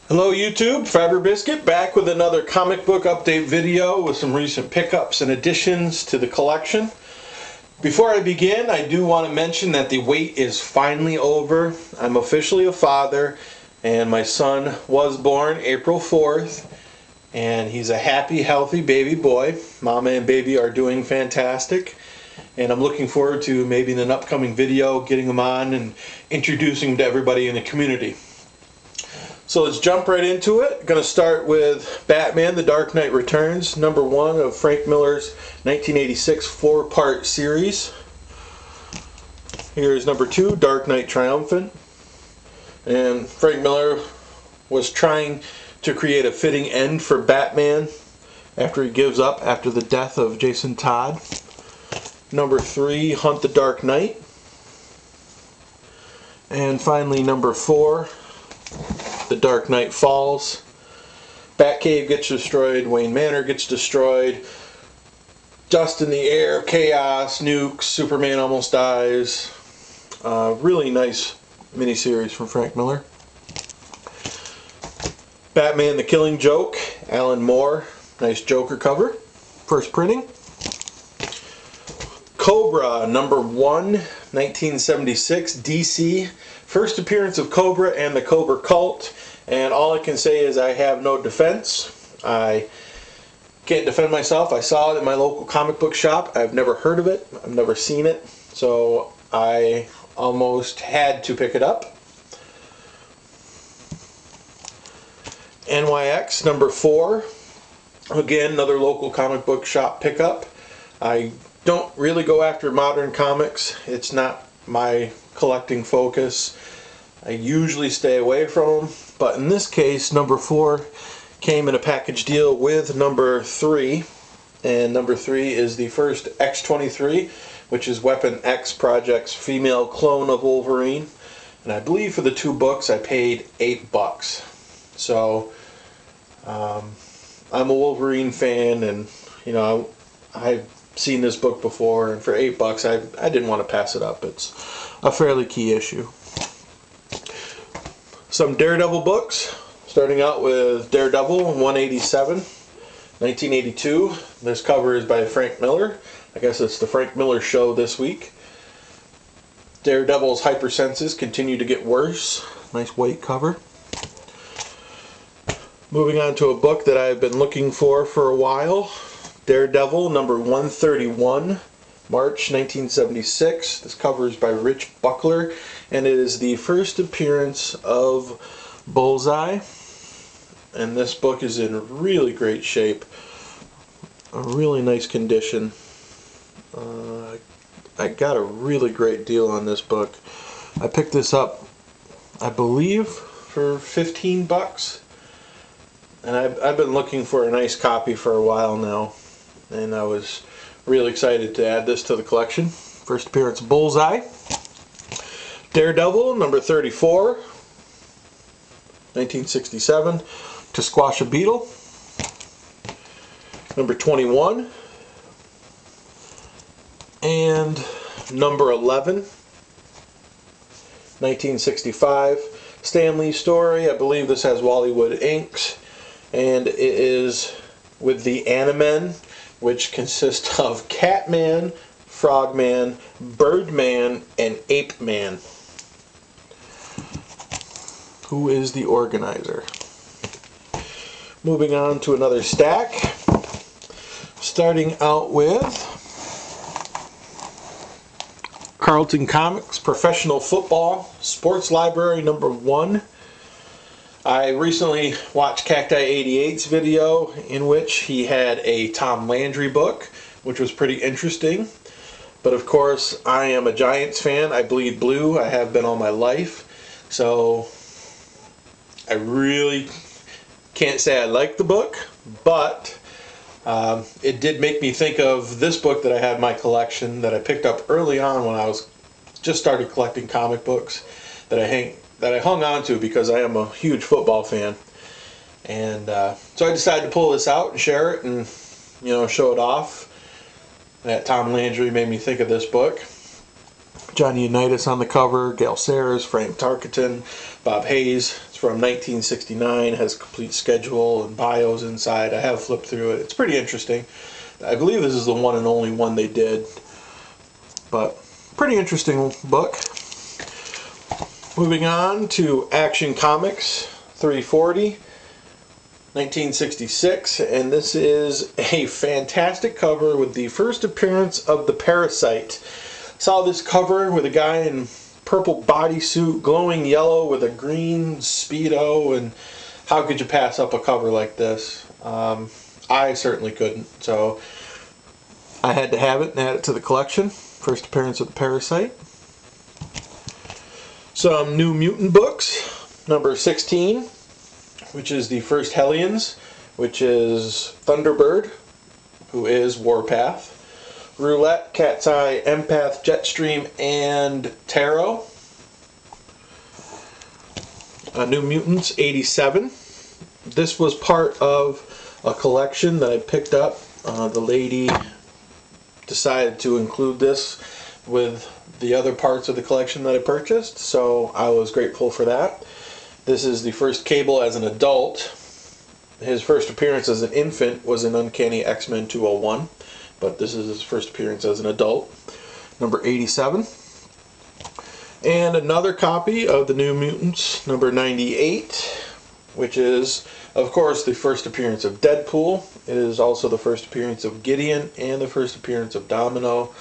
Hello YouTube, Faber Biscuit back with another comic book update video with some recent pickups and additions to the collection. Before I begin, I do want to mention that the wait is finally over. I'm officially a father and my son was born April 4th and he's a happy, healthy baby boy. Mama and baby are doing fantastic and I'm looking forward to maybe in an upcoming video getting him on and introducing him to everybody in the community. So let's jump right into it. Going to start with Batman: The Dark Knight Returns, number 1 of Frank Miller's 1986 4-part series. Here's number 2, Dark Knight Triumphant. And Frank Miller was trying to create a fitting end for Batman after he gives up after the death of Jason Todd. Number 3, Hunt the Dark Knight. And finally number 4, The Dark Knight Falls. Batcave gets destroyed, Wayne Manor gets destroyed, dust in the air, chaos, nukes, Superman almost dies. Really nice miniseries from Frank Miller. Batman: The Killing Joke, Alan Moore, nice Joker cover, first printing. Cobra, number 1, 1976, DC. First appearance of Cobra and the Cobra Cult, and all I can say is I have no defense. I can't defend myself. I saw it in my local comic book shop. I've never heard of it. I've never seen it, so I almost had to pick it up. NYX, number 4. Again, another local comic book shop pickup. I don't really go after modern comics. It's not my collecting focus. I usually stay away from them, but in this case number 4 came in a package deal with number 3, and number 3 is the first X-23, which is Weapon X Project's female clone of Wolverine, and I believe for the 2 books I paid $8. So I'm a Wolverine fan, and you know, I've seen this book before, and for $8 I didn't want to pass it up. It's a fairly key issue. Some Daredevil books, starting out with Daredevil 187, 1982. This cover is by Frank Miller. I guess it's the Frank Miller show this week. Daredevil's hypersenses continue to get worse. Nice white cover. Moving on to a book that I've been looking for a while. Daredevil number 131, March 1976. This cover is by Rich Buckler, and it is the first appearance of Bullseye. And this book is in really great shape, a really nice condition. I got a really great deal on this book. I picked this up, I believe, for $15, and I've been looking for a nice copy for a while now. And I was really excited to add this to the collection. First appearance, Bullseye. Daredevil, number 34, 1967, To Squash a Beetle. Number 21. And number 11, 1965, Stan Lee story. I believe this has Wallywood inks, and it is with the Animen, which consists of Catman, Frogman, Birdman, and Ape Man. Who is the organizer? Moving on to another stack. Starting out with Carlton Comics Professional Football Sports Library number 1. I recently watched Cacti 88's video in which he had a Tom Landry book, which was pretty interesting. But of course, I am a Giants fan. I bleed blue. I have been all my life. So I really can't say I like the book, but it did make me think of this book that I had in my collection that I picked up early on when I was just started collecting comic books that I hung on to because I am a huge football fan. And so I decided to pull this out and share it and, you know, show it off. That Tom Landry made me think of this book. Johnny Unitas on the cover, Gale Sayers, Frank Tarkenton, Bob Hayes. It's from 1969, has a complete schedule and bios inside. I have flipped through it. It's pretty interesting. I believe this is the one and only one they did, but pretty interesting book. Moving on to Action Comics 340, 1966, and this is a fantastic cover with the first appearance of the Parasite. Saw this cover with a guy in purple bodysuit, glowing yellow with a green Speedo, and how could you pass up a cover like this? I certainly couldn't, so I had to have it and add it to the collection. First appearance of the Parasite. Some New Mutant books, number 16, which is the first Hellions, which is Thunderbird, who is Warpath, Roulette, Cat's Eye, Empath, Jetstream, and Tarot. New Mutants 87. This was part of a collection that I picked up. The lady decided to include this with the other parts of the collection that I purchased, so I was grateful for that. This is the first Cable as an adult. His first appearance as an infant was in Uncanny X-Men 201, but this is his first appearance as an adult. Number 87. And another copy of the New Mutants, number 98, which is, of course, the first appearance of Deadpool. It is also the first appearance of Gideon and the first appearance of Domino.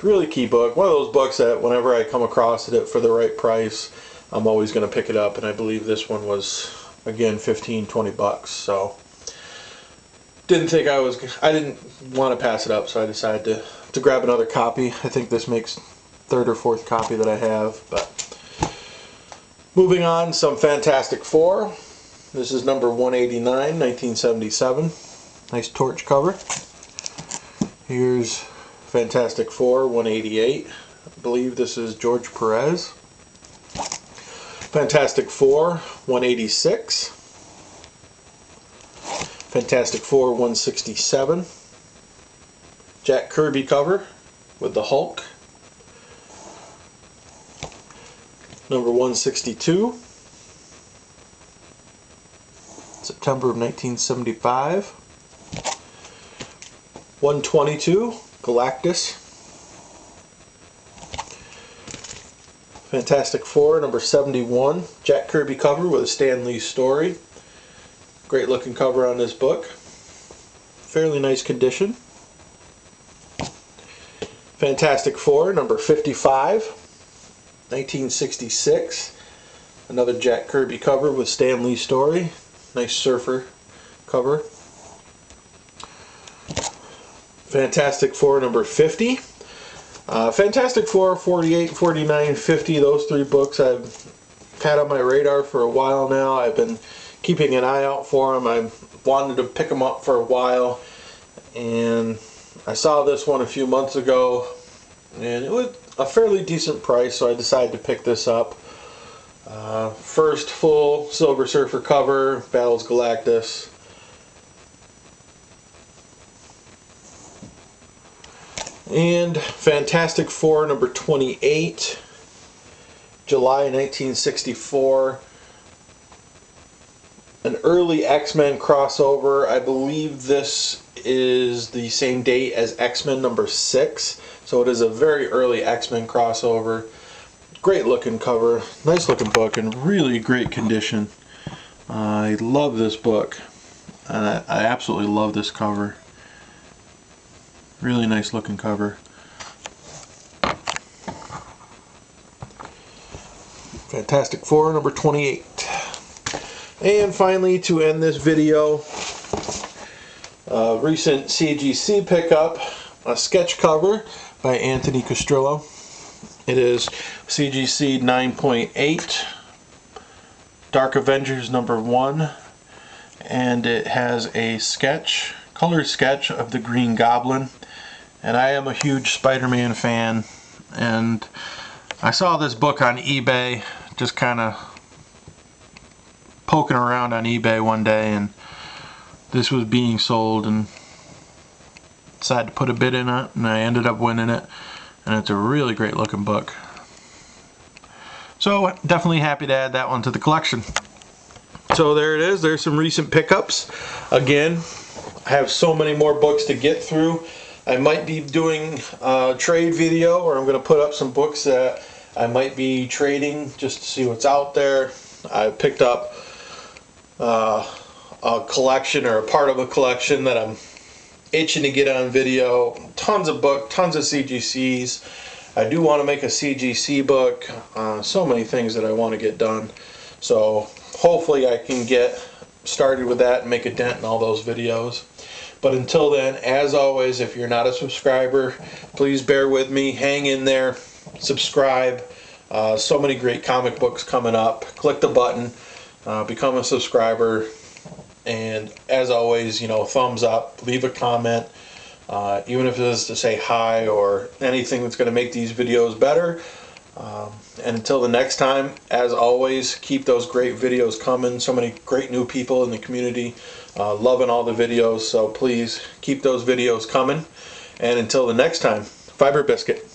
Really key book. One of those books that whenever I come across it for the right price, I'm always going to pick it up, and I believe this one was, again, 15-20 bucks. So I didn't want to pass it up, so I decided to grab another copy. I think this makes third or fourth copy that I have. But moving on, some Fantastic Four. This is number 189, 1977. Nice Torch cover. Here's Fantastic Four 188. I believe this is George Perez. Fantastic Four 186. Fantastic Four 167. Jack Kirby cover with the Hulk. Number 162. September of 1975. 122. Galactus. Fantastic Four, number 71. Jack Kirby cover with a Stan Lee story. Great looking cover on this book. Fairly nice condition. Fantastic Four, number 55. 1966. Another Jack Kirby cover with Stan Lee story. Nice surfer cover. Fantastic Four, number 50. Fantastic Four 48, 49, 50. Those three books I've had on my radar for a while now. I've been keeping an eye out for them. I wanted to pick them up for a while, and I saw this one a few months ago, and it was a fairly decent price, so I decided to pick this up. First full Silver Surfer cover, battles Galactus. And Fantastic Four number 28, July 1964. An early X-Men crossover. I believe this is the same date as X-Men number 6. So it is a very early X-Men crossover. Great looking cover. Nice looking book in really great condition. I love this book. I absolutely love this cover. Really nice looking cover. Fantastic Four number 28. And finally, to end this video, recent CGC pickup, a sketch cover by Anthony Castrillo. It is CGC 9.8, Dark Avengers number 1, and it has a sketch, color sketch of the Green Goblin. And I am a huge Spider-Man fan, and I saw this book on eBay, just kind of poking around on eBay one day, and this was being sold, and decided to put a bid in it, and I ended up winning it. and it's a really great looking book. So definitely happy to add that one to the collection. So there it is. There's some recent pickups. Again, I have so many more books to get through. I might be doing a trade video, or I'm going to put up some books that I might be trading just to see what's out there. I picked up a collection, or a part of a collection, that I'm itching to get on video. Tons of books, tons of CGCs. I do want to make a CGC book. So many things that I want to get done. So hopefully I can get started with that and make a dent in all those videos. But until then, as always, if you're not a subscriber, please bear with me. Hang in there. Subscribe. So many great comic books coming up. Click the button. Become a subscriber. And as always, you know, thumbs up. Leave a comment. Even if it is to say hi or anything that's going to make these videos better. And until the next time, as always, keep those great videos coming. So many great new people in the community loving all the videos, so please keep those videos coming. And until the next time, Fiber Biscuit.